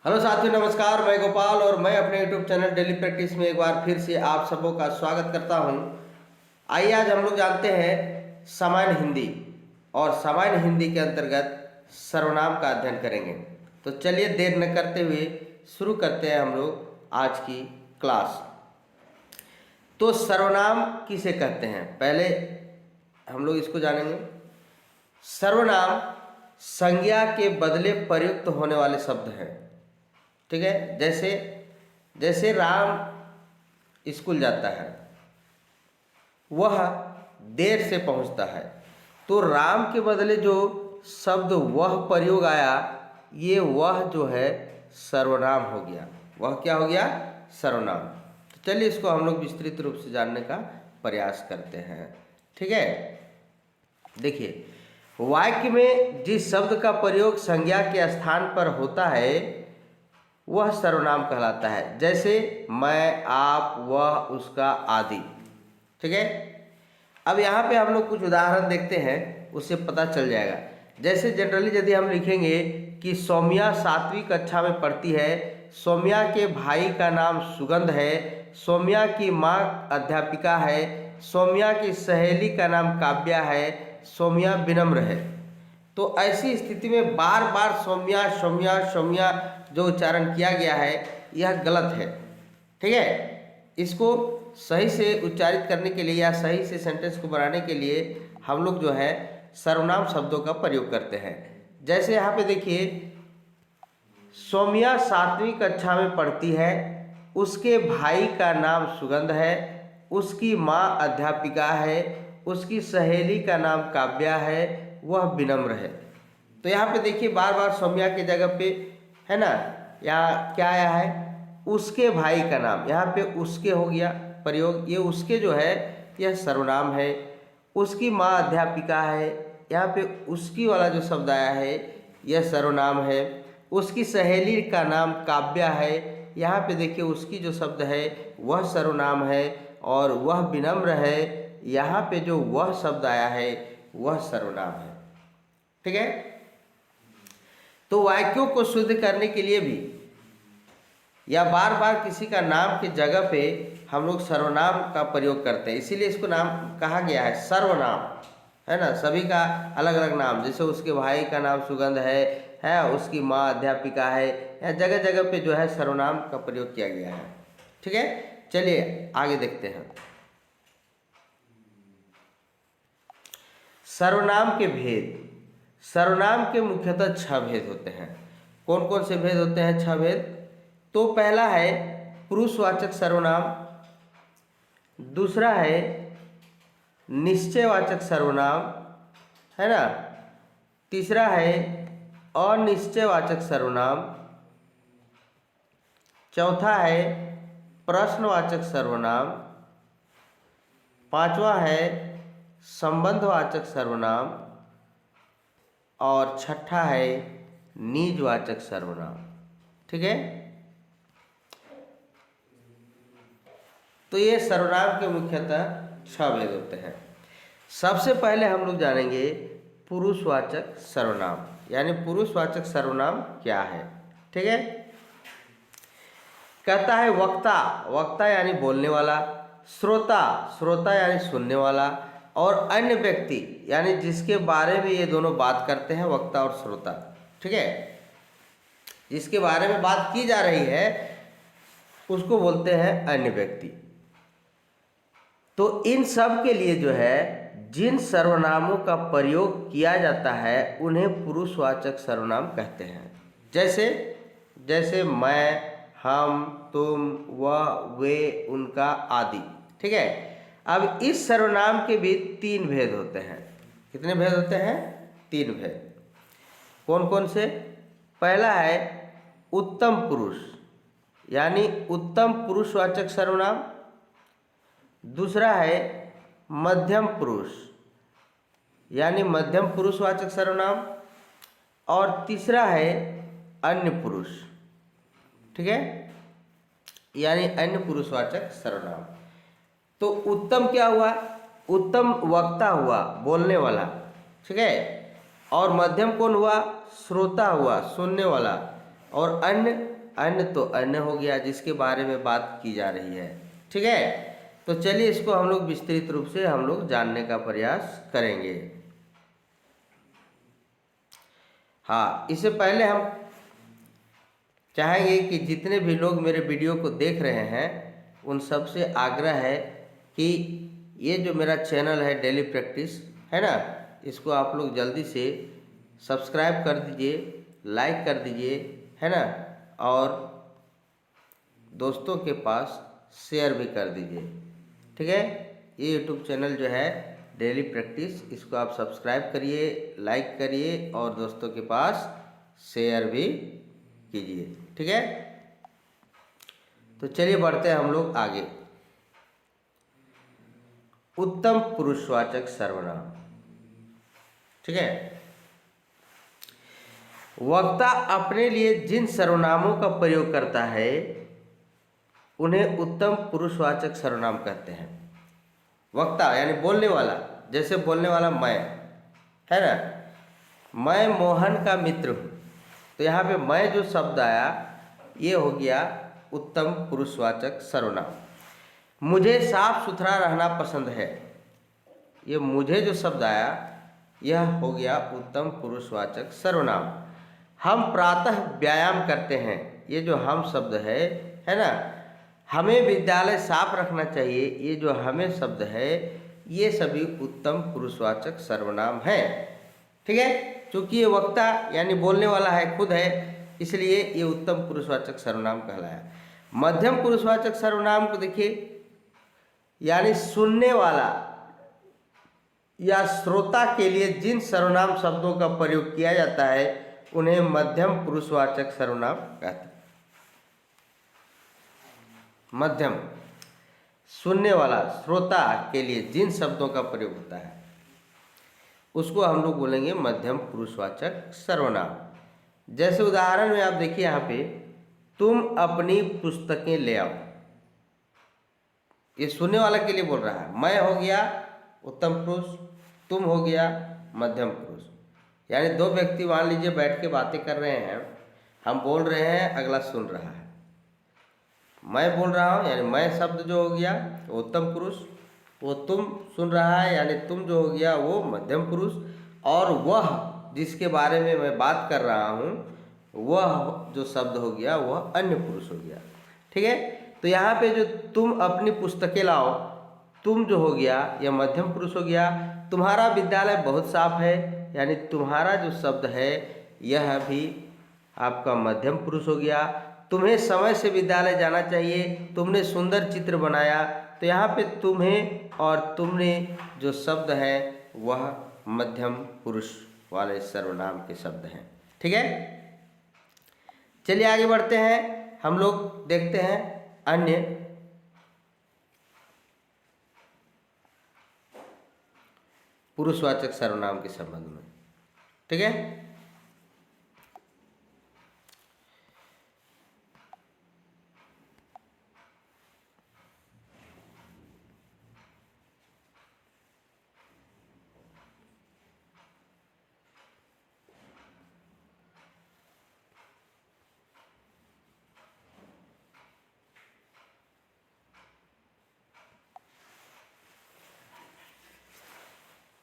Hello साथियों, नमस्कार। मैं गोपाल और मैं अपने यूट्यूब चैनल डेली प्रैक्टिस में एक बार फिर से आप सबों का स्वागत करता हूं। आइए आज हम लोग जानते हैं सामान्य हिंदी, और सामान्य हिंदी के अंतर्गत सर्वनाम का अध्ययन करेंगे। तो चलिए देर न करते हुए शुरू करते हैं हम लोग आज की क्लास। तो सर्वनाम किसे कहते हैं, पहले हम लोग इसको जानेंगे। सर्वनाम संज्ञा के बदले प्रयुक्त होने वाले शब्द हैं। ठीक है, जैसे जैसे राम स्कूल जाता है, वह देर से पहुंचता है, तो राम के बदले जो शब्द वह प्रयोग आया, ये वह जो है सर्वनाम हो गया। वह क्या हो गया? सर्वनाम। तो चलिए इसको हम लोग विस्तृत रूप से जानने का प्रयास करते हैं। ठीक है, देखिए, वाक्य में जिस शब्द का प्रयोग संज्ञा के स्थान पर होता है वह सर्वनाम कहलाता है। जैसे मैं, आप, वह, उसका आदि। ठीक है, अब यहाँ पे हम लोग कुछ उदाहरण देखते हैं, उससे पता चल जाएगा। जैसे जनरली यदि हम लिखेंगे कि सौम्या 7वीं कक्षा में पढ़ती है, सौम्या के भाई का नाम सुगंध है, सौम्या की माँ अध्यापिका है, सौम्या की सहेली का नाम काव्या है, सौम्या विनम्र है। तो ऐसी स्थिति में बार बार सौम्या सौम्या सौम्या जो उच्चारण किया गया है यह गलत है। ठीक है, इसको सही से उच्चारित करने के लिए या सही से सेंटेंस को बनाने के लिए हम लोग जो है सर्वनाम शब्दों का प्रयोग करते हैं। जैसे यहाँ पे देखिए, सौम्या 7वीं कक्षा में पढ़ती है, उसके भाई का नाम सुगंध है, उसकी माँ अध्यापिका है, उसकी सहेली का नाम काव्या है, वह विनम्र है। तो यहाँ पे देखिए बार बार सौम्या की जगह पे है ना, यहाँ क्या आया है? उसके भाई का नाम। यहाँ पे उसके हो गया प्रयोग, ये उसके जो है यह सर्वनाम है। उसकी माँ अध्यापिका है, यहाँ पे उसकी वाला जो शब्द आया है यह सर्वनाम है। उसकी सहेली का नाम काव्या है, यहाँ पे देखिए उसकी जो शब्द है वह सर्वनाम है, और वह विनम्र है, यहाँ पे जो वह शब्द आया है वह सर्वनाम है। ठीक है, तो वाक्यों को शुद्ध करने के लिए भी या बार बार किसी का नाम की जगह पे हम लोग सर्वनाम का प्रयोग करते हैं, इसीलिए इसको नाम कहा गया है सर्वनाम, है ना। सभी का अलग अलग नाम, जैसे उसके भाई का नाम सुगंध है, उसकी माँ अध्यापिका है, या जगह जगह पे जो है सर्वनाम का प्रयोग किया गया है। ठीक है, चलिए आगे देखते हैं। सर्वनाम के भेद। सर्वनाम के मुख्यतः 6 भेद होते हैं। कौन कौन से भेद होते हैं? 6 भेद। तो पहला है पुरुषवाचक सर्वनाम, दूसरा है निश्चयवाचक सर्वनाम, है ना, तीसरा है अनिश्चयवाचक सर्वनाम, चौथा है प्रश्नवाचक सर्वनाम, पांचवा है संबंधवाचक सर्वनाम, और छठा है निजवाचक सर्वनाम। ठीक है, तो ये सर्वनाम के मुख्यतः 6 भेद होते हैं। सबसे पहले हम लोग जानेंगे पुरुषवाचक सर्वनाम, यानी पुरुषवाचक सर्वनाम क्या है। ठीक है, कहता है वक्ता। वक्ता यानी बोलने वाला, श्रोता, श्रोता यानी सुनने वाला, और अन्य व्यक्ति यानी जिसके बारे में ये दोनों बात करते हैं, वक्ता और श्रोता। ठीक है, जिसके बारे में बात की जा रही है उसको बोलते हैं अन्य व्यक्ति। तो इन सब के लिए जो है जिन सर्वनामों का प्रयोग किया जाता है उन्हें पुरुषवाचक सर्वनाम कहते हैं। जैसे जैसे मैं, हम, तुम, वह, वे, उनका आदि। ठीक है, अब इस सर्वनाम के भी 3 भेद होते हैं। कितने भेद होते हैं? 3 भेद। कौन कौन से? पहला है उत्तम पुरुष, यानी उत्तम पुरुषवाचक सर्वनाम। दूसरा है मध्यम पुरुष, यानी मध्यम पुरुषवाचक सर्वनाम, और तीसरा है अन्य पुरुष। ठीक है, यानी अन्य पुरुषवाचक सर्वनाम। तो उत्तम क्या हुआ? उत्तम वक्ता हुआ, बोलने वाला। ठीक है, और मध्यम कौन हुआ? श्रोता हुआ, सुनने वाला। और अन्य, अन्य तो अन्य हो गया जिसके बारे में बात की जा रही है। ठीक है, तो चलिए इसको हम लोग विस्तृत रूप से हम लोग जानने का प्रयास करेंगे। हाँ, इससे पहले हम चाहेंगे कि जितने भी लोग मेरे वीडियो को देख रहे हैं उन सब से आग्रह है कि ये जो मेरा चैनल है डेली प्रैक्टिस है ना, इसको आप लोग जल्दी से सब्सक्राइब कर दीजिए, लाइक कर दीजिए, है ना, और दोस्तों के पास शेयर भी कर दीजिए। ठीक है, ये यूट्यूब चैनल जो है डेली प्रैक्टिस, इसको आप सब्सक्राइब करिए, लाइक करिए और दोस्तों के पास शेयर भी कीजिए। ठीक है, तो चलिए बढ़ते हैं हम लोग आगे। उत्तम पुरुषवाचक सर्वनाम। ठीक है, वक्ता अपने लिए जिन सर्वनामों का प्रयोग करता है उन्हें उत्तम पुरुषवाचक सर्वनाम कहते हैं। वक्ता यानी बोलने वाला, जैसे बोलने वाला मैं है ना, मैं मोहन का मित्र हूँ, तो यहाँ पे मैं जो शब्द आया ये हो गया उत्तम पुरुषवाचक सर्वनाम। मुझे साफ सुथरा रहना पसंद है, ये मुझे जो शब्द आया यह हो गया उत्तम पुरुषवाचक सर्वनाम। हम प्रातः व्यायाम करते हैं, ये जो हम शब्द है ना, हमें विद्यालय साफ रखना चाहिए, ये जो हमें शब्द है, ये सभी उत्तम पुरुषवाचक सर्वनाम हैं। ठीक है, क्योंकि ये वक्ता यानी बोलने वाला है, खुद है, इसलिए ये उत्तम पुरुषवाचक सर्वनाम कहलाया। मध्यम पुरुषवाचक सर्वनाम को देखिए, यानी सुनने वाला या श्रोता के लिए जिन सर्वनाम शब्दों का प्रयोग किया जाता है उन्हें मध्यम पुरुषवाचक सर्वनाम कहते हैं। मध्यम, सुनने वाला, श्रोता के लिए जिन शब्दों का प्रयोग होता है उसको हम लोग बोलेंगे मध्यम पुरुषवाचक सर्वनाम। जैसे उदाहरण में आप देखिए यहाँ पे, तुम अपनी पुस्तकें ले आओ, ये सुनने वाला के लिए बोल रहा है। मैं हो गया उत्तम पुरुष, तुम हो गया मध्यम पुरुष। यानी दो व्यक्ति मान लीजिए बैठ के बातें कर रहे हैं, हम बोल रहे हैं, अगला सुन रहा है। मैं बोल रहा हूँ यानी मैं शब्द जो हो गया वो उत्तम पुरुष, वो तुम सुन रहा है यानी तुम जो हो गया वो मध्यम पुरुष, और वह जिसके बारे में मैं बात कर रहा हूँ वह जो शब्द हो गया वह अन्य पुरुष हो गया। ठीक है, तो यहाँ पे जो तुम अपनी पुस्तकें लाओ, तुम जो हो गया यह मध्यम पुरुष हो गया। तुम्हारा विद्यालय बहुत साफ है, यानी तुम्हारा जो शब्द है यह भी आपका मध्यम पुरुष हो गया। तुम्हें समय से विद्यालय जाना चाहिए, तुमने सुंदर चित्र बनाया, तो यहाँ पे तुम्हें और तुमने जो शब्द है वह मध्यम पुरुष वाले सर्वनाम के शब्द हैं। ठीक है, चलिए आगे बढ़ते हैं, हम लोग देखते हैं अन्य पुरुषवाचक सर्वनाम के संबंध में। ठीक है,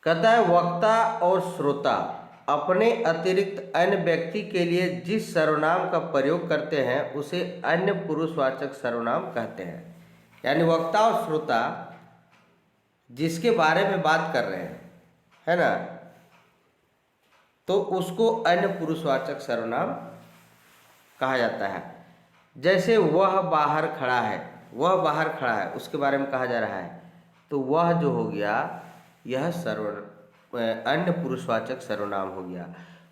कहता है वक्ता और श्रोता अपने अतिरिक्त अन्य व्यक्ति के लिए जिस सर्वनाम का प्रयोग करते हैं उसे अन्य पुरुषवाचक सर्वनाम कहते हैं। यानी वक्ता और श्रोता जिसके बारे में बात कर रहे हैं, है ना, तो उसको अन्य पुरुषवाचक सर्वनाम कहा जाता है। जैसे वह बाहर खड़ा है, वह बाहर खड़ा है उसके बारे में कहा जा रहा है, तो वह जो हो गया यह अन्य पुरुषवाचक सर्वनाम हो गया।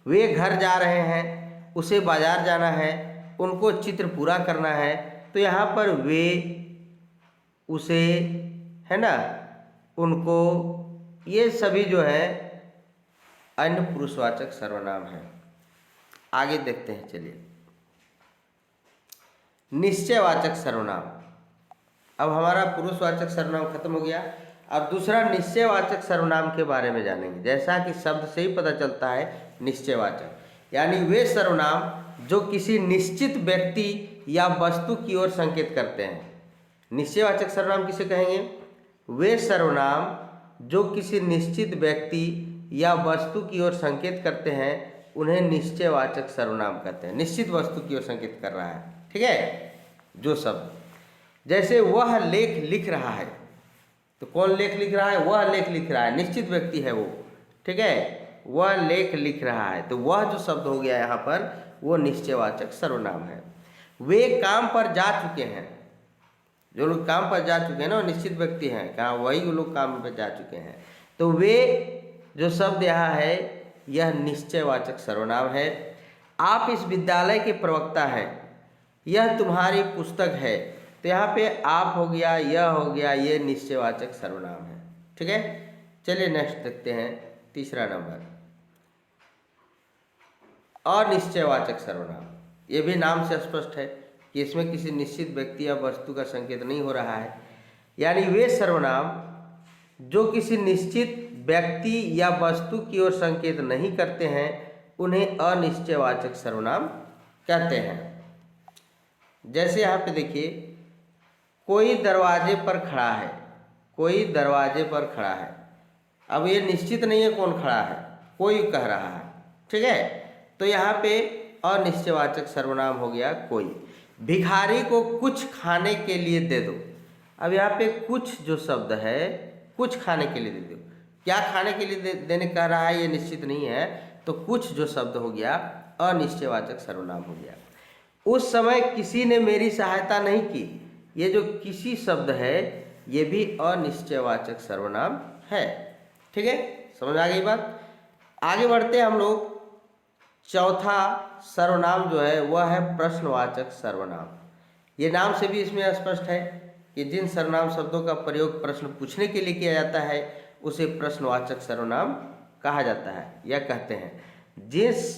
वे घर जा रहे हैं, उसे बाजार जाना है, उनको चित्र पूरा करना है, तो यहाँ पर वे, उसे, है ना, उनको, ये सभी जो है अन्य पुरुषवाचक सर्वनाम है। आगे देखते हैं, चलिए निश्चयवाचक सर्वनाम। अब हमारा पुरुषवाचक सर्वनाम खत्म हो गया, अब दूसरा निश्चयवाचक सर्वनाम के बारे में जानेंगे। जैसा कि शब्द से ही पता चलता है निश्चयवाचक, यानी वे सर्वनाम जो किसी निश्चित व्यक्ति या वस्तु की ओर संकेत करते हैं। निश्चयवाचक सर्वनाम किसे कहेंगे? वे सर्वनाम जो किसी निश्चित व्यक्ति या वस्तु की ओर संकेत करते हैं उन्हें निश्चयवाचक सर्वनाम कहते हैं। निश्चित वस्तु की ओर संकेत कर रहा है, ठीक है, जो शब्द, जैसे वह लेख लिख रहा है, तो कौन लेख लिख रहा है? वह लेख लिख रहा है, निश्चित व्यक्ति है वो, ठीक है, वह लेख लिख रहा है, तो वह जो शब्द हो गया यहाँ पर वो निश्चयवाचक सर्वनाम है। वे काम पर जा चुके हैं, जो लोग काम पर जा चुके हैं ना वो निश्चित व्यक्ति हैं, कहाँ वही लोग काम पर जा चुके हैं, तो वे जो शब्द यहाँ है यह निश्चयवाचक सर्वनाम है। आप इस विद्यालय के प्रवक्ता हैं, यह तुम्हारी पुस्तक है, तो यहाँ पे आप हो गया, यह हो गया, ये निश्चयवाचक सर्वनाम है, ठीक है। चलिए नेक्स्ट देखते हैं, तीसरा नंबर अनिश्चयवाचक सर्वनाम। ये भी नाम से स्पष्ट है कि इसमें किसी निश्चित व्यक्ति या वस्तु का संकेत नहीं हो रहा है, यानी वे सर्वनाम जो किसी निश्चित व्यक्ति या वस्तु की ओर संकेत नहीं करते हैं उन्हें अनिश्चयवाचक सर्वनाम कहते हैं। जैसे यहाँ पे देखिए, कोई दरवाजे पर खड़ा है, कोई दरवाजे पर खड़ा है, अब ये निश्चित नहीं है कौन खड़ा है, कोई कह रहा है, ठीक है, तो यहाँ पे अनिश्चयवाचक सर्वनाम हो गया कोई। भिखारी को कुछ खाने के लिए दे दो, अब यहाँ पे कुछ जो शब्द है कुछ खाने के लिए दे दो, क्या खाने के लिए देने कह रहा है ये निश्चित नहीं है, तो कुछ जो शब्द हो गया अनिश्चयवाचक सर्वनाम हो गया। उस समय किसी ने मेरी सहायता नहीं की, ये जो किसी शब्द है ये भी अनिश्चयवाचक सर्वनाम है, ठीक है, समझ आ गई बात। आगे बढ़ते हैं हम लोग। चौथा सर्वनाम जो है वह है प्रश्नवाचक सर्वनाम। ये नाम से भी इसमें स्पष्ट है कि जिन सर्वनाम शब्दों का प्रयोग प्रश्न पूछने के लिए किया जाता है उसे प्रश्नवाचक सर्वनाम कहा जाता है या कहते हैं। जिस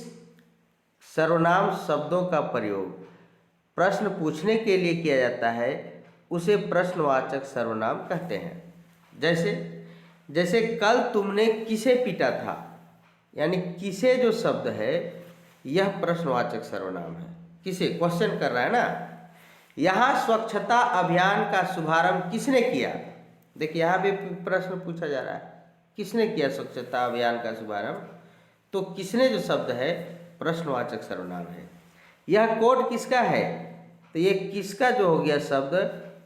सर्वनाम शब्दों का प्रयोग प्रश्न पूछने के लिए किया जाता है उसे प्रश्नवाचक सर्वनाम कहते हैं। जैसे कल तुमने किसे पीटा था, यानी किसे जो शब्द है यह प्रश्नवाचक सर्वनाम है, किसे क्वेश्चन कर रहा है ना। यहाँ स्वच्छता अभियान का शुभारंभ किसने किया, देखिए यहाँ भी प्रश्न पूछा जा रहा है किसने किया स्वच्छता अभियान का शुभारंभ, तो किसने जो शब्द है प्रश्नवाचक सर्वनाम है। यह कोट किसका है, तो ये किसका जो हो गया शब्द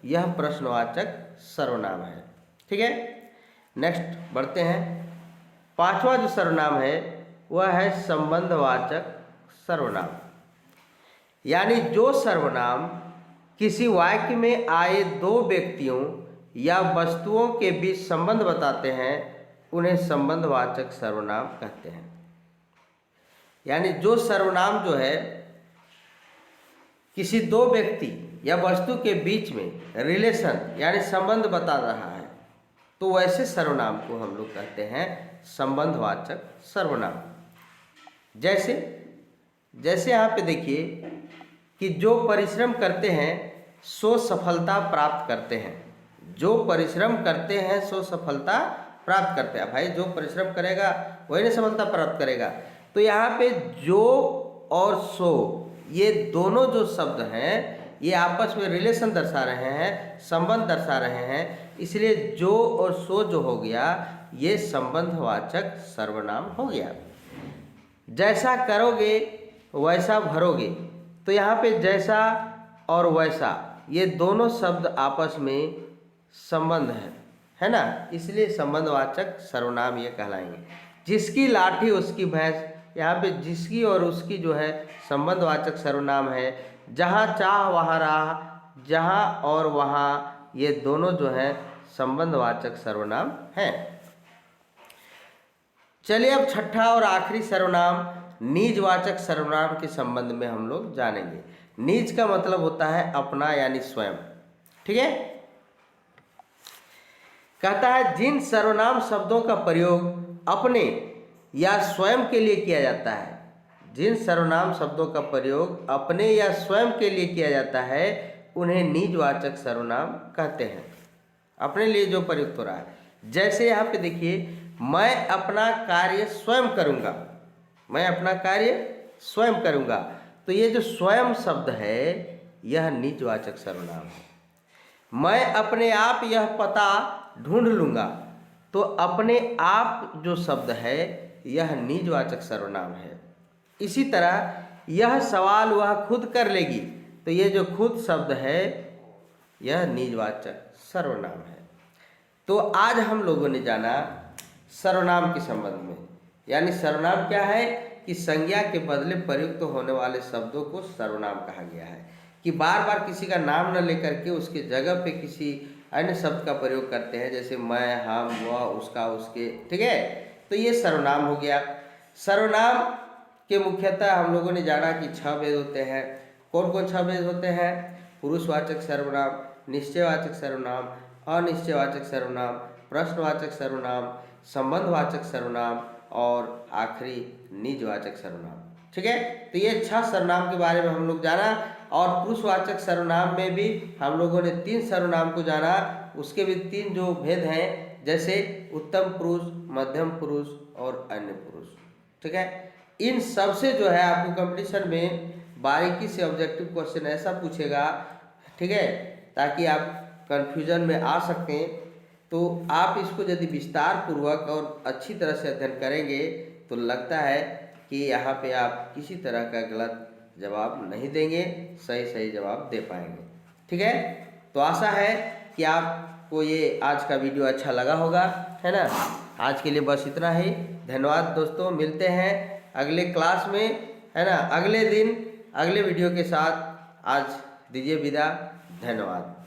यह प्रश्नवाचक सर्वनाम है, ठीक है। नेक्स्ट बढ़ते हैं। पांचवा जो सर्वनाम है वह है संबंधवाचक सर्वनाम, यानी जो सर्वनाम किसी वाक्य में आए दो व्यक्तियों या वस्तुओं के बीच संबंध बताते हैं उन्हें संबंधवाचक सर्वनाम कहते हैं। यानी जो सर्वनाम जो है किसी दो व्यक्ति या वस्तु के बीच में रिलेशन यानी संबंध बता रहा है तो वैसे सर्वनाम को हम लोग कहते हैं संबंधवाचक सर्वनाम। जैसे यहाँ पे देखिए कि जो परिश्रम करते हैं सो सफलता प्राप्त करते हैं, जो परिश्रम करते हैं सो सफलता प्राप्त करते हैं। भाई जो परिश्रम करेगा वही ना सफलता प्राप्त करेगा, तो यहाँ पे जो और सो ये दोनों जो शब्द हैं ये आपस में रिलेशन दर्शा रहे हैं, संबंध दर्शा रहे हैं, इसलिए जो और सो जो हो गया ये संबंधवाचक सर्वनाम हो गया। जैसा करोगे वैसा भरोगे, तो यहाँ पे जैसा और वैसा ये दोनों शब्द आपस में संबंध है ना, इसलिए संबंधवाचक सर्वनाम ये कहलाएंगे। जिसकी लाठी उसकी भैंस, यहाँ पे जिसकी और उसकी जो है संबंधवाचक सर्वनाम है। जहाँ चाह वहाँ राह, जहाँ और वहाँ ये दोनों जो है संबंधवाचक सर्वनाम हैं। चलिए अब छठा और आखिरी सर्वनाम निजवाचक सर्वनाम के संबंध में हम लोग जानेंगे। निज का मतलब होता है अपना यानी स्वयं, ठीक है। कहता है जिन सर्वनाम शब्दों का प्रयोग अपने या स्वयं के लिए किया जाता है, जिन सर्वनाम शब्दों का प्रयोग अपने या स्वयं के लिए किया जाता है उन्हें निजवाचक सर्वनाम कहते हैं, अपने लिए जो प्रयुक्त हो रहा है। जैसे यहाँ पे देखिए, मैं अपना कार्य स्वयं करूँगा, मैं अपना कार्य स्वयं करूँगा। तो ये जो स्वयं शब्द है यह निजवाचक सर्वनाम है। मैं अपने आप यह पता ढूंढ लूँगा, तो अपने आप जो शब्द है यह निजवाचक सर्वनाम है। इसी तरह यह सवाल वह खुद कर लेगी, तो ये जो खुद शब्द है यह निजवाचक सर्वनाम है। तो आज हम लोगों ने जाना सर्वनाम के संबंध में, यानी सर्वनाम क्या है कि संज्ञा के बदले प्रयुक्त होने वाले शब्दों को सर्वनाम कहा गया है। कि बार बार किसी का नाम न लेकर के उसके जगह पे किसी अन्य शब्द का प्रयोग करते हैं, जैसे मैं, हम, वह, उसका, उसके, ठीक है। तो ये सर्वनाम हो गया। सर्वनाम के मुख्यतः हम लोगों ने जाना कि 6 भेद होते हैं। कौन कौन 6 भेद होते हैं? पुरुषवाचक सर्वनाम, निश्चयवाचक सर्वनाम, अनिश्चयवाचक सर्वनाम, प्रश्नवाचक सर्वनाम, संबंधवाचक सर्वनाम और आखिरी निजवाचक सर्वनाम। ठीक है, तो ये 6 सर्वनाम के बारे में हम लोग जाना। और पुरुषवाचक सर्वनाम में भी हम लोगों ने 3 सर्वनाम को जाना। उसके भी 3 जो भेद हैं, जैसे उत्तम पुरुष, मध्यम पुरुष और अन्य पुरुष। ठीक है, इन सब से जो है आपको कंपटीशन में बारीकी से ऑब्जेक्टिव क्वेश्चन ऐसा पूछेगा, ठीक है, ताकि आप कंफ्यूजन में आ सकें। तो आप इसको यदि विस्तार पूर्वक और अच्छी तरह से अध्ययन करेंगे तो लगता है कि यहाँ पे आप किसी तरह का गलत जवाब नहीं देंगे, सही सही जवाब दे पाएंगे। ठीक है, तो आशा है कि आपको ये आज का वीडियो अच्छा लगा होगा, है ना। आज के लिए बस इतना ही। धन्यवाद दोस्तों, मिलते हैं अगले क्लास में, है ना, अगले दिन अगले वीडियो के साथ। आज दीजिए विदा, धन्यवाद।